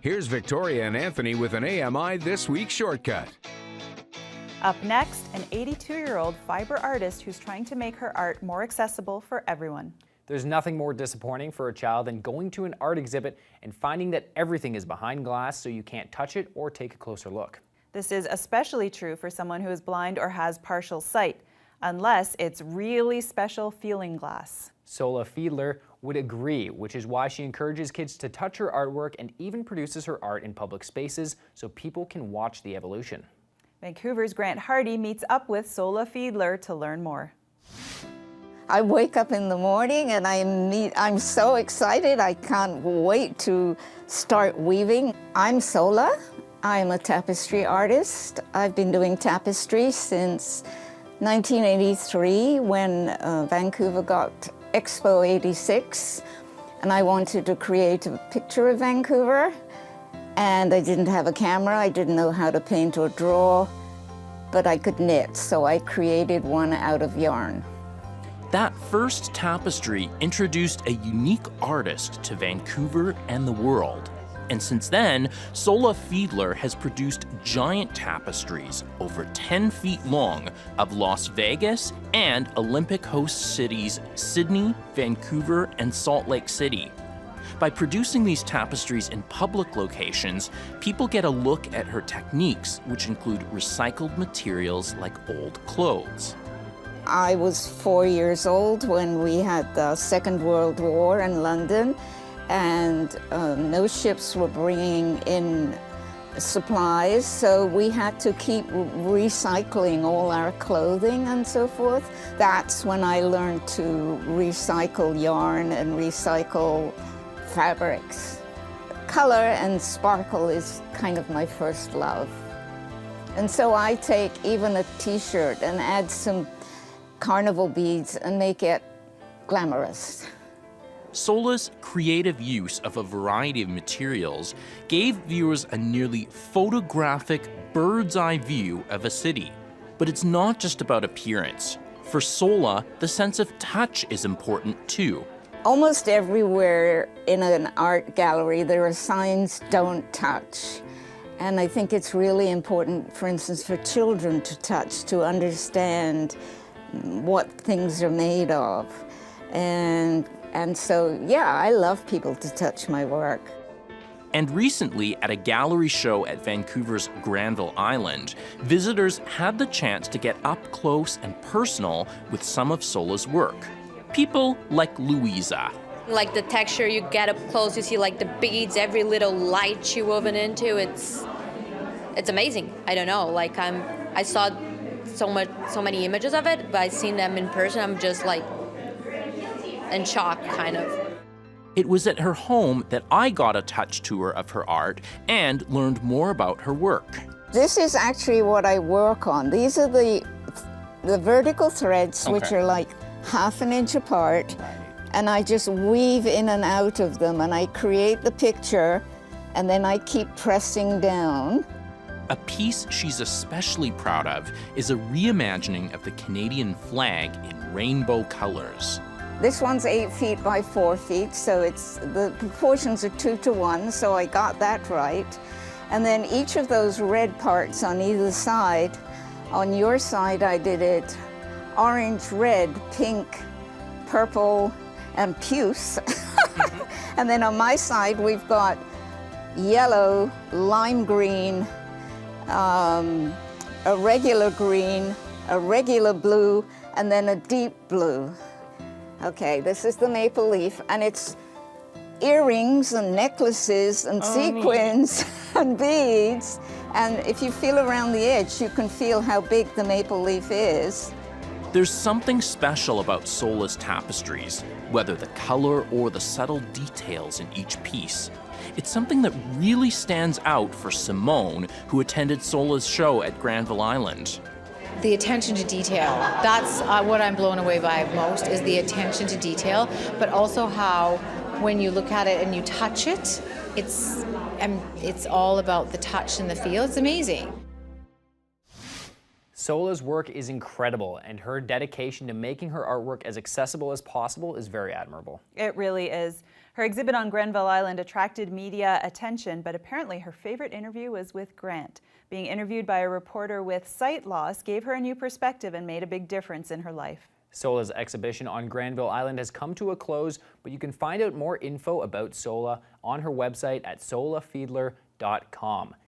Here's Victoria and Anthony with an AMI This Week shortcut. Up next, an 82-year-old fiber artist who's trying to make her art more accessible for everyone. There's nothing more disappointing for a child than going to an art exhibit and finding that everything is behind glass so you can't touch it or take a closer look. This is especially true for someone who is blind or has partial sight, unless it's really special feeling glass. Sola Fiedler would agree, which is why she encourages kids to touch her artwork and even produces her art in public spaces so people can watch the evolution. Vancouver's Grant Hardy meets up with Sola Fiedler to learn more. I wake up in the morning and I'm so excited. I can't wait to start weaving. I'm Sola. I'm a tapestry artist. I've been doing tapestry since 1983 when Vancouver got Expo 86, and I wanted to create a picture of Vancouver, and I didn't have a camera. I didn't know how to paint or draw, but I could knit, so I created one out of yarn. That first tapestry introduced a unique artist to Vancouver and the world. And since then, Sola Fiedler has produced giant tapestries over 10 feet long of Las Vegas and Olympic host cities Sydney, Vancouver, and Salt Lake City. By producing these tapestries in public locations, people get a look at her techniques, which include recycled materials like old clothes. I was 4 years old when we had the Second World War in London, and no ships were bringing in supplies, so we had to keep recycling all our clothing and so forth. That's when I learned to recycle yarn and recycle fabrics. Color and sparkle is kind of my first love. And so I take even a t-shirt and add some carnival beads and make it glamorous. Sola's creative use of a variety of materials gave viewers a nearly photographic bird's-eye view of a city. But it's not just about appearance. For Sola, the sense of touch is important too. Almost everywhere in an art gallery there are signs, "Don't touch." And I think it's really important, for instance, for children to touch, to understand what things are made of. And so, yeah, I love people to touch my work. And recently, at a gallery show at Vancouver's Granville Island, visitors had the chance to get up close and personal with some of Sola's work. People like Louisa. Like the texture, you get up close, you see like the beads, every little light she woven into, it's amazing. I don't know, like I saw so many images of it, but I've seen them in person, I'm just like in shock, kind of. It was at her home that I got a touch tour of her art and learned more about her work. This is actually what I work on. These are the vertical threads, which are like ½ an inch apart, and I just weave in and out of them, and I create the picture, and then I keep pressing down. A piece she's especially proud of is a reimagining of the Canadian flag in rainbow colors. This one's 8 feet by 4 feet, so the proportions are 2 to 1, so I got that right. And then each of those red parts on either side, on your side I did it orange, red, pink, purple, and puce. And then on my side we've got yellow, lime green, a regular green, a regular blue, and then a deep blue. Okay, this is the maple leaf, and it's earrings and necklaces and sequins and beads. And if you feel around the edge, you can feel how big the maple leaf is. There's something special about Sola's tapestries, whether the color or the subtle details in each piece. It's something that really stands out for Simone, who attended Sola's show at Granville Island. The attention to detail, that's what I'm blown away by most, is the attention to detail, but also how when you look at it and you touch it, it's all about the touch and the feel. It's amazing. Sola's work is incredible, and her dedication to making her artwork as accessible as possible is very admirable. It really is. Her exhibit on Grenville Island attracted media attention, but apparently her favorite interview was with Grant. Being interviewed by a reporter with sight loss gave her a new perspective and made a big difference in her life. Sola's exhibition on Granville Island has come to a close, but you can find out more info about Sola on her website at solafiedler.com.